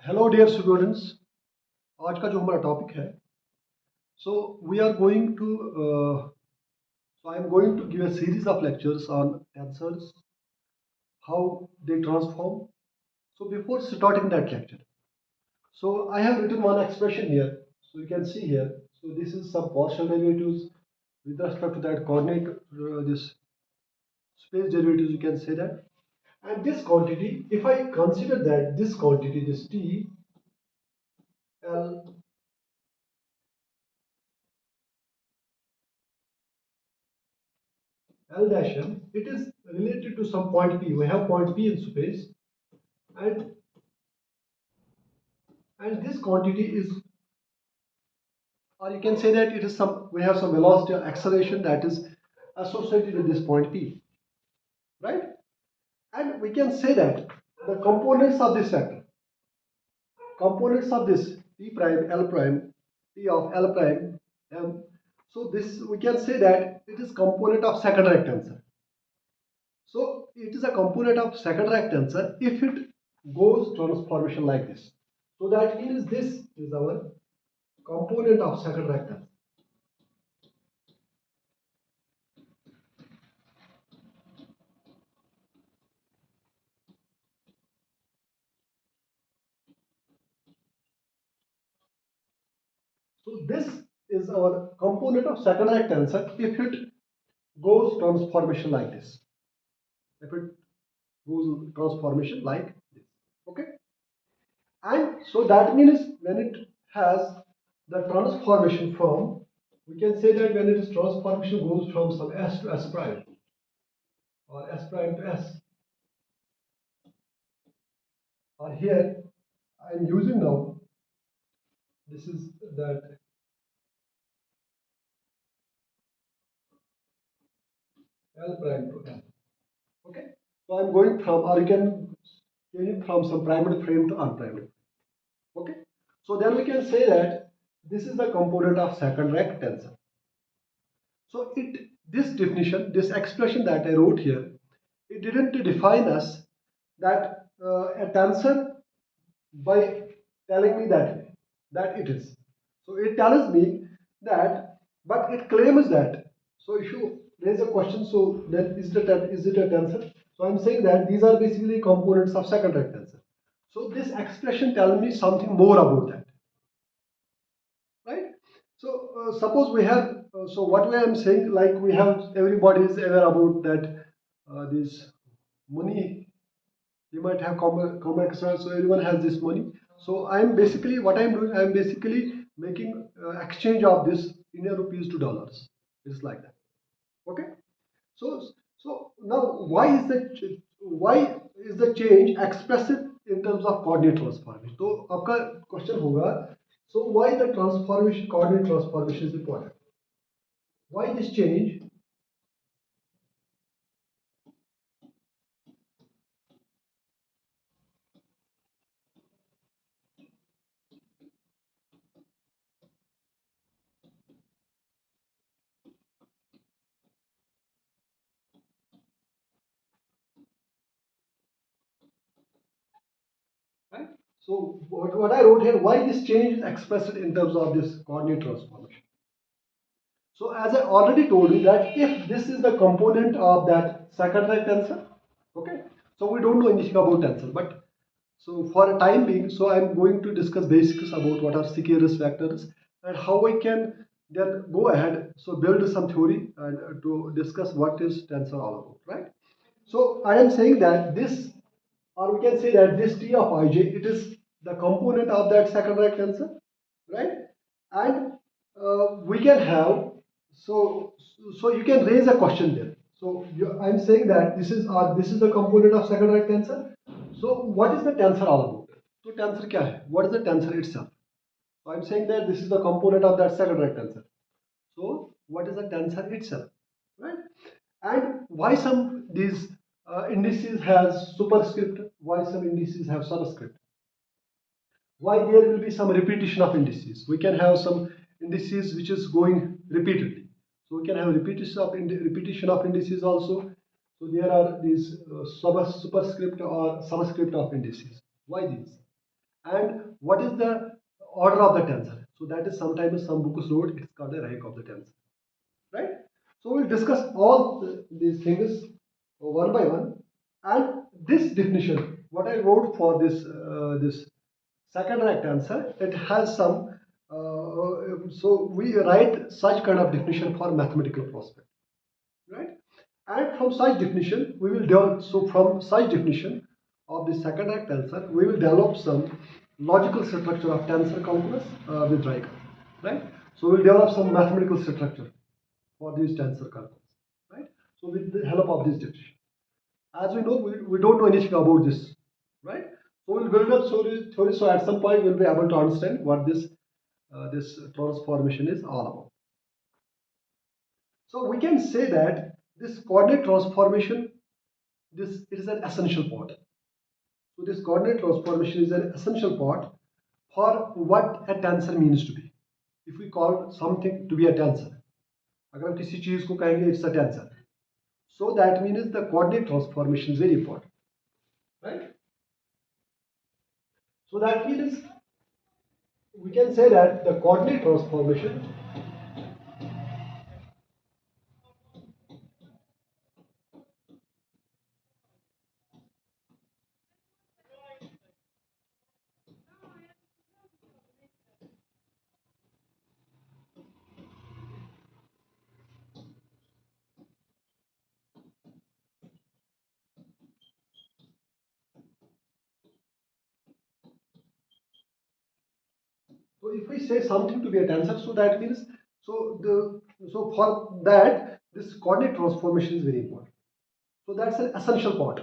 Hello dear students. आज का जो हमारा टॉपिक है, so we are going to so I am going to give a series of lectures on tensors, how they transform. So before starting that lecture, so I have written one expression here, so you can see here. So this is some partial derivatives with respect to that coordinate, this space derivatives, you can say that. And this quantity, if I consider that this quantity, this t l L dash m, it is related to some point P. We have point P in space, and this quantity is, or you can say that it is some, we have some velocity or acceleration that is associated with this point P, right? And we can say that the components of this vector, components of this P prime, L prime, P of L prime, M. So this we can say that it is component of second rank tensor. So it is a component of second rank tensor if it goes transformation like this. So that means this is our component of second rank tensor. So this is our component of second rank tensor if it goes transformation like this. If it goes transformation like this. Okay. And so that means when it has the transformation from, we can say that when it is transformation goes from some S to S prime or S prime to S, or here I am using now, this is that L prime to L. Okay. So I'm going from, or you can change it from some primary frame to unprimary. Okay. So then we can say that this is the component of second rank tensor. So this definition, this expression that I wrote here, it didn't define us that a tensor by telling me that way, that it is. So it tells me that, but it claims that. So if you raise a question, so then is it a tensor? So I'm saying that these are basically components of second rank tensor. So this expression tells me something more about that, right? So suppose we have, so what way I'm saying, like we have, everybody is aware about that this money, you might have common so everyone has this money. So I'm basically, what I'm doing, I'm basically making exchange of this Indian rupees to dollars. It's like that. Okay. So now why is the change expressive in terms of coordinate transformation? तो आपका question होगा, so why the transformation, coordinate transformation is important? Why this change? Right? So what I wrote here, why this change is expressed in terms of this coordinate transformation. So as I already told you that if this is the component of that second rank tensor, okay. So we don't know anything about tensor, but so for a time being, so I'm going to discuss basics about what are Sikeras vectors and how I can then go ahead, so build some theory and to discuss what is tensor all about, right? So I am saying that this, or we can say that this T of ij, it is the component of that second rank tensor, right? And we can have, so you can raise a question there. So I'm saying that this is the component of second rank tensor. So what is the tensor all about? So tensor क्या है? What is the tensor itself? So I'm saying that this is the component of that second rank tensor. So what is the tensor itself, right? And why some these indices has superscript, why some indices have subscript? Why there will be some repetition of indices? We can have some indices which is going repeatedly. So we can have repetition of indices also. So there are these superscript or subscript of indices. Why these? and what is the order of the tensor. So that is sometimes some books wrote it's called the rank of the tensor, right? So we'll discuss all these things one by one. And this definition, what I wrote for this second rank tensor, it has some. So we write such kind of definition for mathematical prospect, right? And from such definition, we will develop. So from such definition of the second rank tensor, we will develop some logical structure of tensor calculus with Riker, right? So we'll develop some mathematical structure for these tensor calculus, right? So with the help of this definition, as we know, we don't know anything about this, right? So we'll build up theory. So at some point, we'll be able to understand what this transformation is all about. So we can say that this coordinate transformation, this it is an essential part. So this coordinate transformation is an essential part for what a tensor means to be. If we call something to be a tensor, अगर हम किसी चीज को कहेंगे it's a tensor, so that means the coordinate transformation is very important, right? So that means we can say that the coordinate transformation, so if we say something to be a tensor, so that means so for that this coordinate transformation is very important. So that's an essential part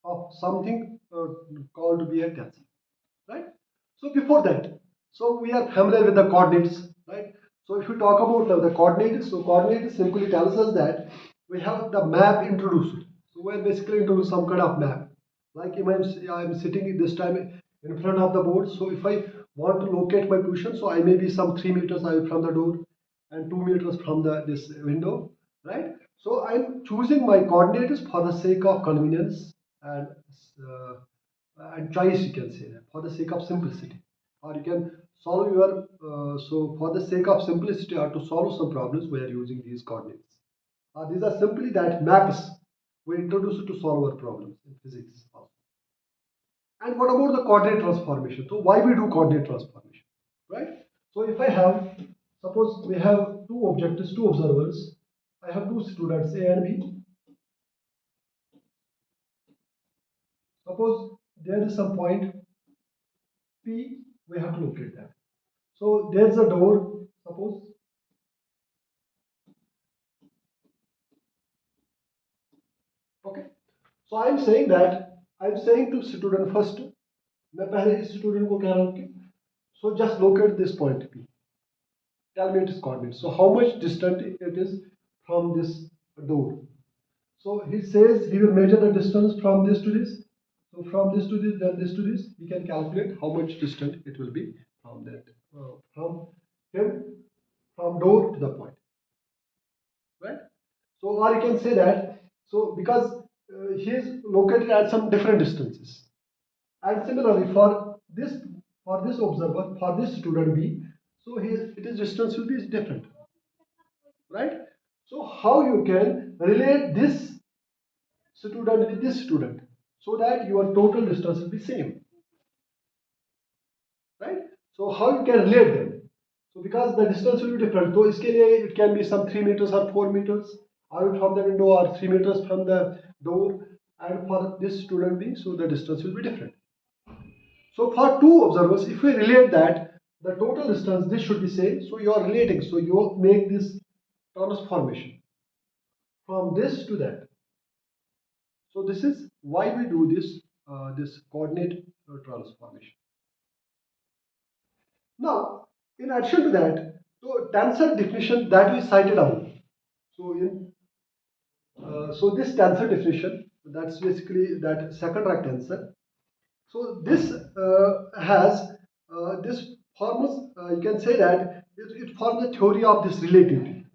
of something called to be a tensor, right? So before that, so we are familiar with the coordinates, right? So if we talk about the coordinates, so coordinates simply tells us that we have the map introduced. So we're basically introduce some kind of map. Like if I'm sitting this time in front of the board, so if I want to locate my position, so I may be some 3 meters away from the door and 2 meters from this window, right? So I'm choosing my coordinates for the sake of convenience and uh, choice, you can say that, for the sake of simplicity, or you can solve your so for the sake of simplicity or to solve some problems we are using these coordinates. These are simply that maps we introduce to solve our problems in physics also. And what about the coordinate transformation? So why we do coordinate transformation, right? So if I have, suppose we have two objectives, two observers, I have two students A and B. Suppose there is some point P, we have to locate that. So there's a door, suppose. Okay. So I'm saying to student first, मैं पहले इस student को कह रहा हूँ कि so just locate this point P. Tell me its coordinates. So how much distant it is from this door? So he says he will measure the distance from this to this. So from this to this, then this to this, he can calculate how much distant it will be from that, from him, from door to the point, right? So or you can say that, so because he is located at some different distances, and similarly for this observer, for this student B, so his distance will be different, right? So how you can relate this student with this student so that your total distance will be same, right? So how you can relate them? So because the distance will be different, so iske liye it can be some 3 meters or 4 meters away from the window or 3 meters from the door, and for this student B, so the distance will be different. So for two observers, if we relate that the total distance this should be same, so you are relating, so you make this transformation from this to that. So this is why we do this coordinate transformation. Now, in addition to that, so tensor definition that we cited above. So so this tensor definition, that's basically that second rank tensor. So this has this forms, you can say that it forms the theory of this relativity.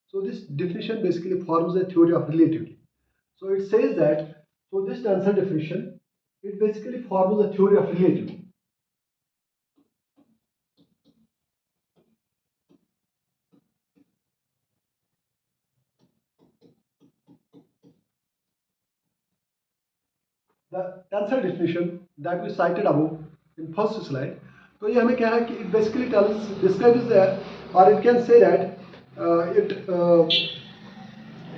So this definition basically forms the theory of relativity. So it says that, so this tensor definition It basically forms a theory of relativity. The tensor definition that we cited above in first slide. तो ये हमें क्या है कि it basically describes that, or it can say that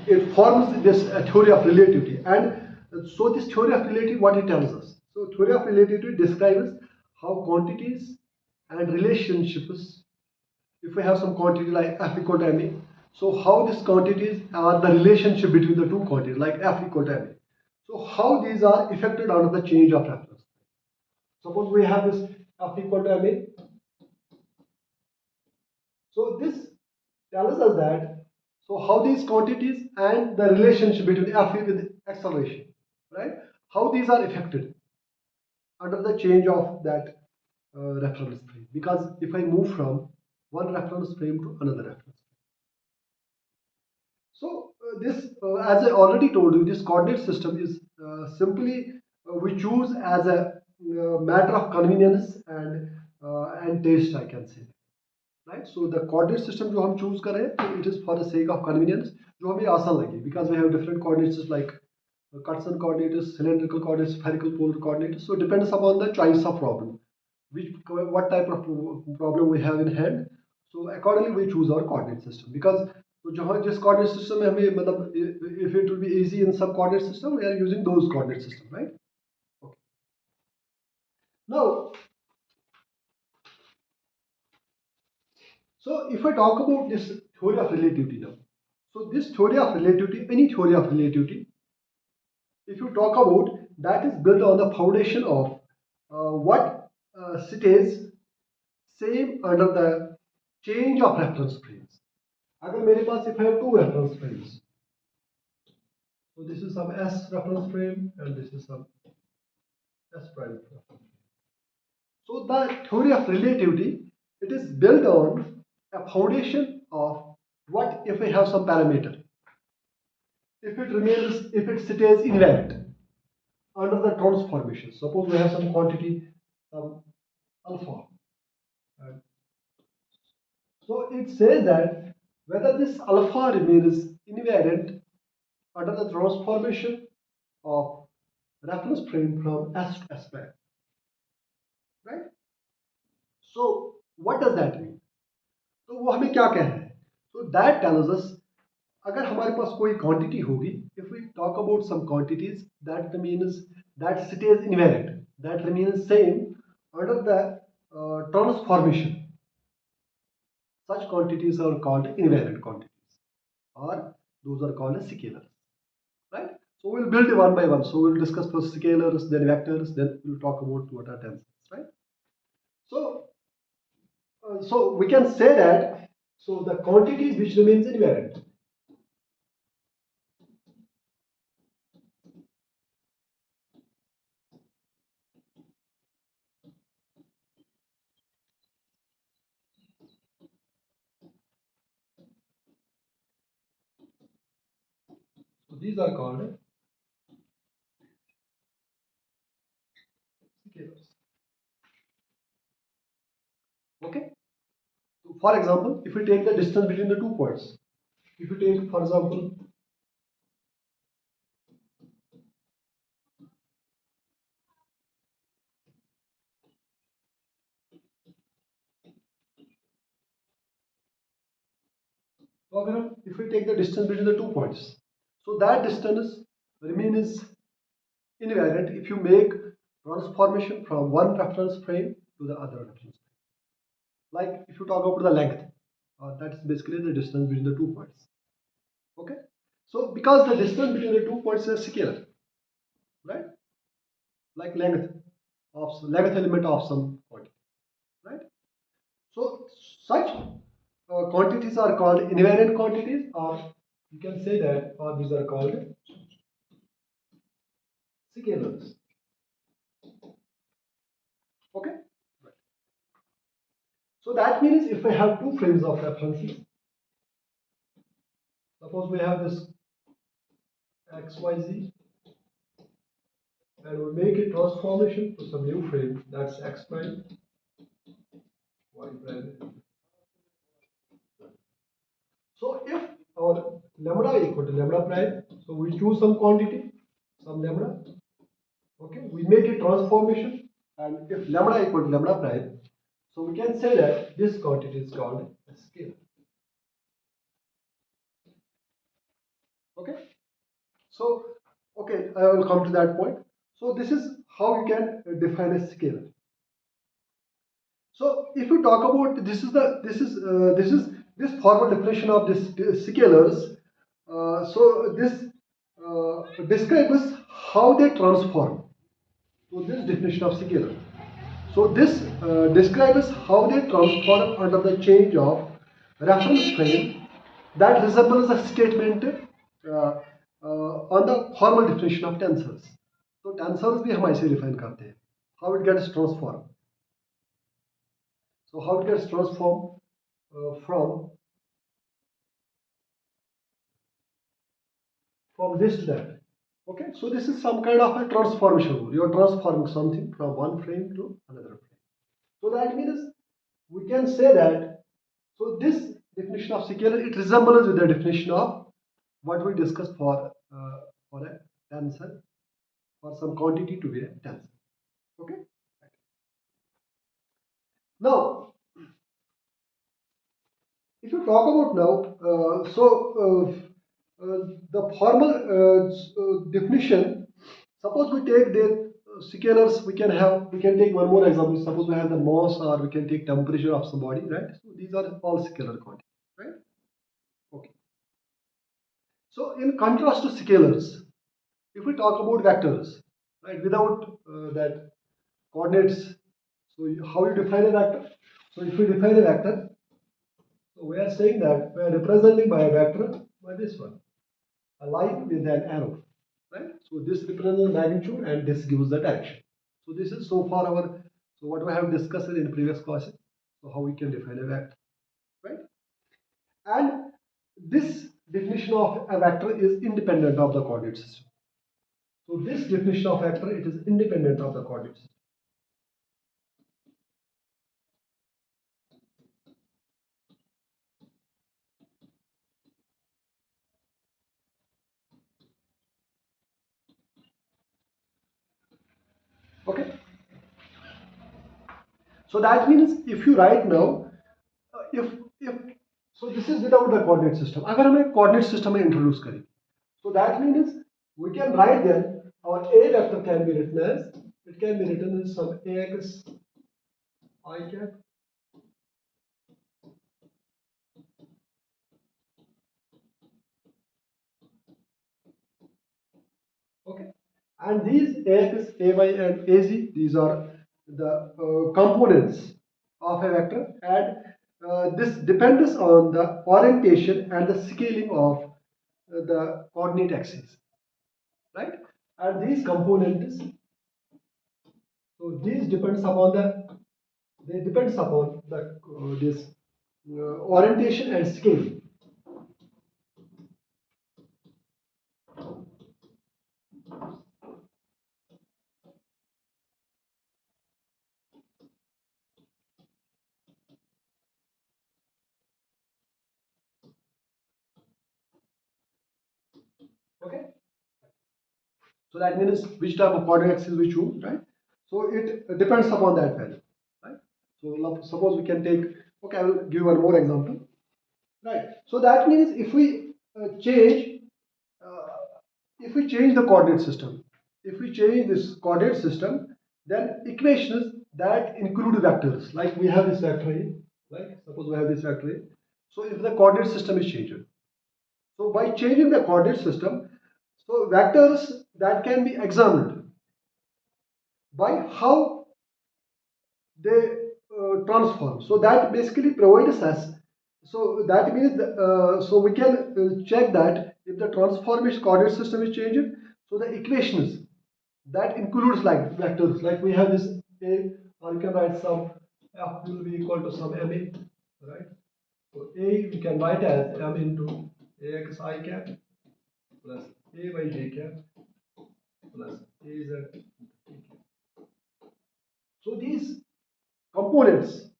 it forms this theory of relativity. And so this theory of relativity, what it tells us? So theory of relativity describes how quantities and relationships, if we have some quantity like F equal to ma, so how these quantities are the relationship between the two quantities like F equal to ma. So how these are affected under the change of reference. Suppose we have this F equal to ma. So this tells us that, so how these quantities and the relationship between F with acceleration, right? How these are affected under the change of that reference frame. Because if I move from one reference frame to another reference frame. So this, as I already told you, this coordinate system is simply we choose as a matter of convenience and taste, I can say. Right? So the coordinate system जो हम choose करें, it is for the sake of convenience, जो हमें आसान लगे, because we have different coordinates like Cartesian coordinates, cylindrical coordinates, spherical polar coordinates. So it depends upon the choice of problem, what type of problem we have in hand. So accordingly we choose our coordinate system, because तो जहाँ जिस coordinate system में हमें मतलब if it will be easy in some coordinate system, we are using those coordinate system, right? Okay. Now, so if I talk about this theory of relativity now, so this theory of relativity, any theory of relativity, if you talk about, that is built on the foundation of what stays same under the change of reference frames. अगर मेरे पास if I have two reference frames, so this is some S reference frame and this is some S prime reference frame. So the theory of relativity, it is built on a foundation of what if I have some parameter, if it remains, if it stays invariant under the transformation. Suppose we have some quantity, some alpha. And so it says that whether this alpha remains invariant under the transformation of reference frame from S to S prime, right? So what does that mean? तो वो हमें क्या कह रहा है? So that tells us, अगर हमारे पास कोई quantity होगी, if we talk about some quantities, that means that stays invariant, that remains same under the transformation. Such quantities are called invariant quantities, or those are called as scalars, right? So we'll build one by one. So we'll discuss first scalars, then vectors, then we'll talk about what are tensors, right? So, so we can say that, so the quantities which remains invariant. So these are called scalars. Okay. So for example, if we take the distance between the 2 points, if you take, for example, if we take the distance between the 2 points, so that distance remains invariant if you make transformation from one reference frame to the other reference frame. Like if you talk about the length, that is basically the distance between the 2 points. Okay, so because the distance between the 2 points is scalar, right? Like length element of some quantity, right? So such quantities are called invariant quantities, or you can say that, or these are called scalars. Okay. Right. So that means if I have two frames of references, suppose we have this XYZ and we make a transformation to some new frame, that's x prime, y prime. So if our lambda equal to lambda prime, so we choose some quantity, some lambda. Okay, we make a transformation, and if lambda equal to lambda prime, so we can say that this quantity is called a scalar. Okay, so okay, I will come to that point. So this is how you can define a scalar. So if you talk about this formal definition of this scalars. So this describes how they transform. So this definition of scalar. So this describes how they transform under the change of reference frame that resembles a statement on the formal definition of tensors. So tensors भी हम ऐसे define करते हैं. How it gets transformed. So how it gets transformed from this to that. Okay, so this is some kind of a transformation rule. You are transforming something from one frame to another frame. So that means we can say that. So this definition of scalar, it resembles with the definition of what we discussed for a tensor, for some quantity to be a tensor. Okay. Now, if you talk about now, the formal definition. Suppose we take the scalars, we can take one more example. Suppose we have the mass, or we can take temperature of some body, right? So these are all scalar quantities, right? Okay. So in contrast to scalars, if we talk about vectors, right, without that coordinates, so how you define a vector? So if we define a vector, so we are saying that we are representing by a vector by this one, a line with an arrow, right? So this represents the magnitude and this gives the direction. So this is so far so what we have discussed in previous classes. So how we can define a vector, right? And this definition of a vector is independent of the coordinate system. So this definition of vector, it is independent of the coordinate system. Okay. So that means if you write now, if so this is without the coordinate system. अगर हमें coordinate system में introduce करें, so that means we can write then our A vector can be written as, it can be written as some AX I cap. Okay, and these AX, AY, and AZ, these are the components of a vector, and this depends on the orientation and the scaling of the coordinate axis, right? And these components, so these depends upon they depends upon the this orientation and scale. Okay, so that means which type of coordinate axis we choose, right? So it depends upon that value, right? So suppose we can take, okay, I will give one more example, right? So that means uh, if we change the coordinate system, if we change this coordinate system, then equations that include vectors, like we have this vector A, like suppose we have this vector A. So if the coordinate system is changed, so by changing the coordinate system, so vectors that can be examined by how they transform. So that basically provides us. So that means so we can check that if the transformation coordinate system is changed. So the equations that includes like vectors, like we have this A, or you can write some F will be equal to some MA, right? So A we can write as M into AX I cap plus A by J cap plus AZ. components,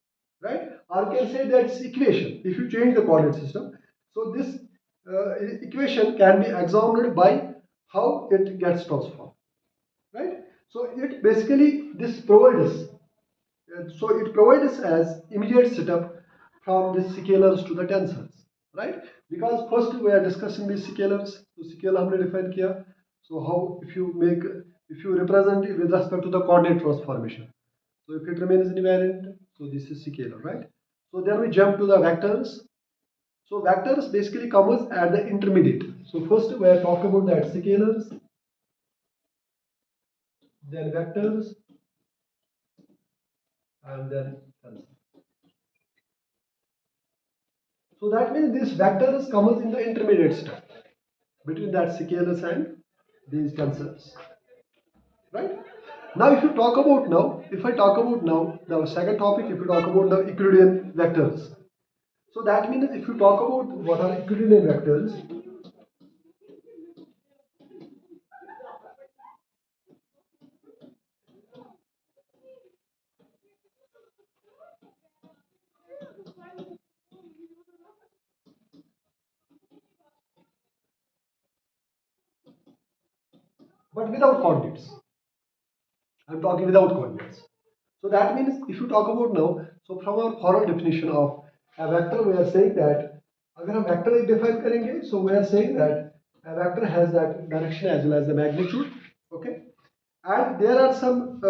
right? Or you can say that's equation. If you change the coordinate system, so this equation can be examined by how it gets transformed, right? So it basically this provides so it provides us as immediate setup from the scalars to the tensors, right? Because first we are discussing the scalars. So scalar हमने define किया. So how if you represent it with respect to the coordinate transformation. So if it remains invariant, so this is scalar, right? So then we jump to the vectors. So vectors basically comes at the intermediate. So first we are talking about that scalars, then vectors, and then tensors. So that means this vectors comes in the intermediate step between that scalars and these tensors, right? Now, if you talk about now, if I talk about now the second topic, if you talk about the Euclidean vectors, so that means if you talk about what are Euclidean vectors, but without coordinates. I'm talking without coordinates. So that means if you talk about now, so from our formal definition of a vector, we are saying that अगर हम vector एक define करेंगे, so we are saying that a vector has that direction as well as the magnitude, okay? And there are some,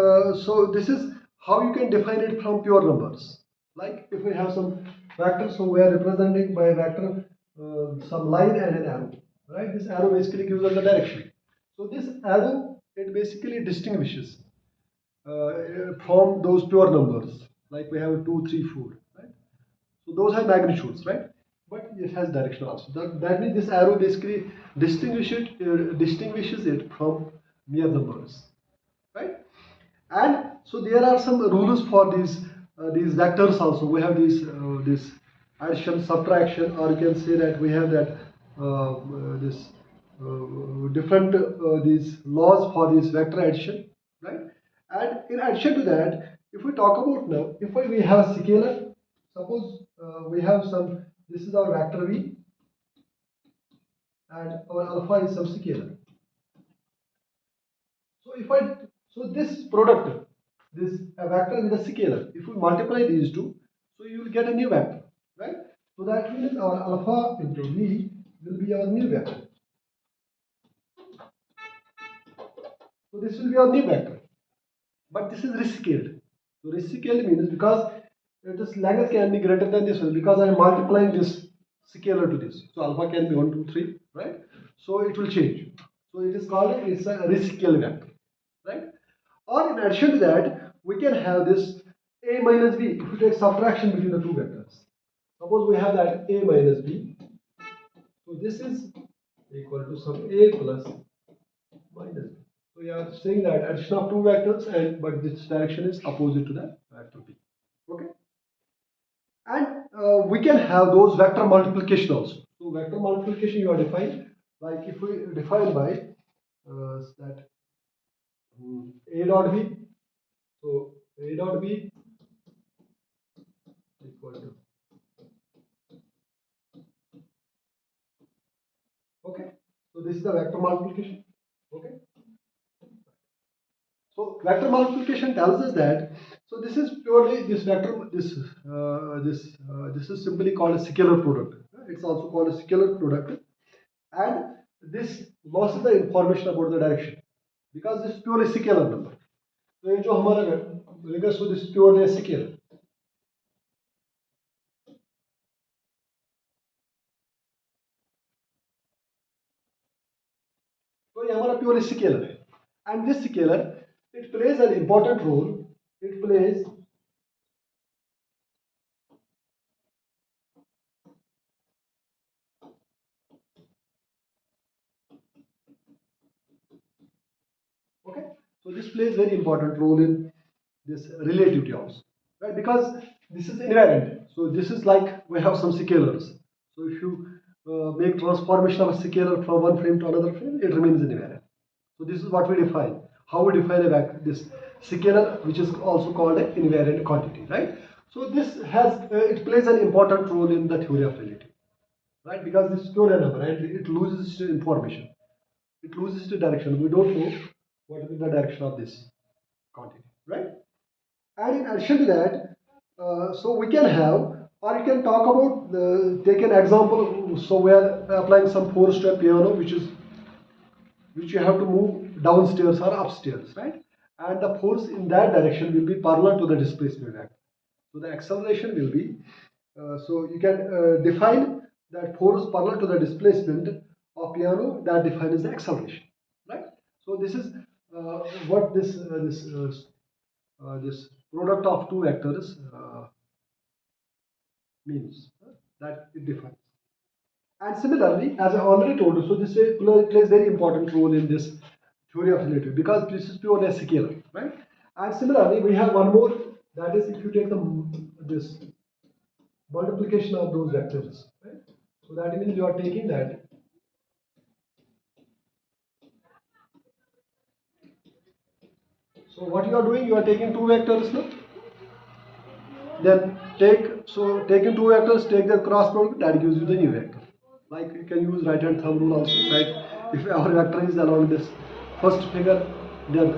so this is how you can define it from pure numbers. Like if we have some vector, so we are representing by a vector some line and an arrow, right? This arrow basically gives us the direction. So this arrow, it basically distinguishes from those pure numbers, like we have 2, 3, 4, right? So those are magnitudes, right? But it has direction also. That means this arrow basically distinguishes it from mere numbers, right? And so there are some rules for these vectors also. We have this addition, subtraction, or you can say that we have that this different these laws for this vector addition, right? And in addition to that, if we talk about now, if we have a scalar, suppose we have some, this is our vector v, and our alpha is some scalar. So if I, so this product, this a vector with a scalar, if we multiply these two, so you will get a new vector, right? So that means our alpha into v will be our new vector. So this will be our new vector, but this is rescaled. So rescaled means because its length can be greater than this one, because I am multiplying this scalar to this. So alpha can be 1, 2, 3, right? So it will change. So it is called, it's a rescaled vector, right? Or in addition to that, we can have this a minus b. If you take subtraction between the two vectors, suppose we have that a minus b. So this is equal to some a plus minus b. So you are saying that addition of two vectors, and but this direction is opposite to the vector b. Okay. And we can have those vector multiplication also. So vector multiplication you are defined like if we define by that a dot b. So a dot b equal to, okay. So this is the vector multiplication, okay. So vector multiplication tells us that, so this is purely this vector, this is simply called a scalar product. It's also called a scalar product, and this loses the information about the direction because this is purely scalar number. So ये जो हमारा so this is purely a scalar. तो ये हमारा purely scalar है, and this scalar, it plays an important role. It plays, okay. So this plays very important role in this relativity also, right? Because this is invariant. So this is like we have some scalars. So if you make transformation of a scalar from one frame to another frame, it remains invariant. So this is what we define. How we define a vector, this scalar, which is also called an invariant quantity, right? So this has it plays an important role in the theory of relativity, right? Because this is pure number and it loses its information, it loses its direction. We don't know what is the direction of this quantity, right? And in addition to that, so we can have, or you can talk about take an example. So we are applying some force to a piano, which you have to move downstairs or upstairs, right? And the force in that direction will be parallel to the displacement vector. So the acceleration will be, so you can define that force parallel to the displacement of piano, that defines the acceleration, right? So this is what this product of two vectors means, that it defines. And similarly, as I already told you, so this plays very important role in this theory of relativity because this is purely a scalar, right? And similarly, we have one more, that is if you take this multiplication of those vectors, right? So that means you are taking that. So what you are doing, you are taking two vectors now. Then taking two vectors, take their cross product, that gives you the new vector. Like you can use right hand thumb rule also, right? If our vector is along this first figure, then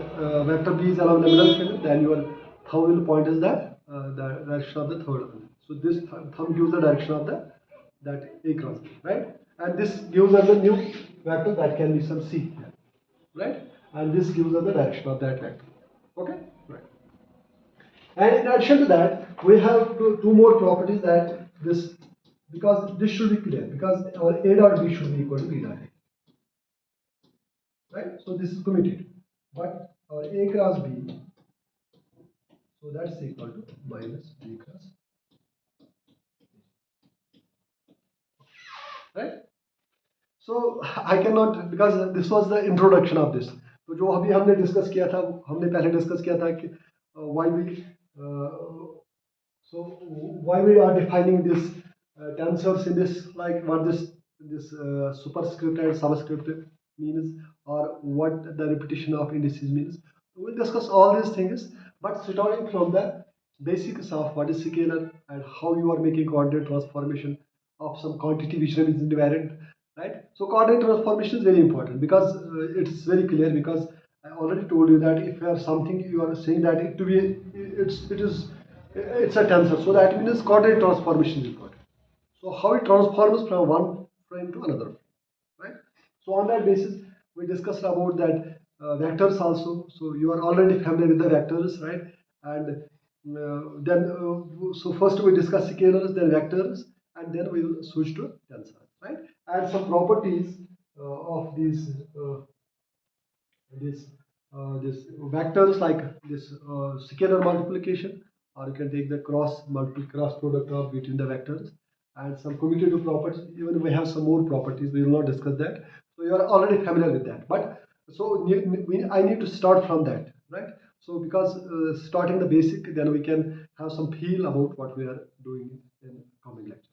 vector B is along the middle figure, then your thumb will point is the direction of the third one. So this thumb gives the direction of that A cross B, right? And this gives us a new vector, that can be some C, right? And this gives us the direction of that vector. Okay, right. And in addition to that, we have two more properties, that this, because this should be clear, because our A dot B should be equal to B dot A, right? So this is commuted, but our A cross B, so that's equal to minus B cross, right? So I cannot, because this was the introduction of this. तो जो अभी हमने discuss किया था, हमने पहले discuss किया था कि why we so why we are defining this tensors in this, like what this superscript and subscript means, or what the repetition of indices means. So we'll discuss all these things, but starting from the basics of what is scalar and how you are making coordinate transformation of some quantity which is invariant, right? So coordinate transformation is very important because it's very clear, because I already told you that if you have something, you are saying that it to be, it's a tensor, so that means coordinate transformation is important. So how it transforms from one frame to another frame, right? So on that basis, we discussed about that vectors also. So you are already familiar with the vectors, right? And so first we discuss scalars, then vectors, and then we will switch to tensors, right? And some properties of these this this vectors, like this scalar multiplication, or you can take the cross product of between the vectors, and some commutative properties. Even we have some more properties, we will not discuss that. So you are already familiar with that, but so I need to start from that, right? So because starting the basic, then we can have some feel about what we are doing in coming lecture.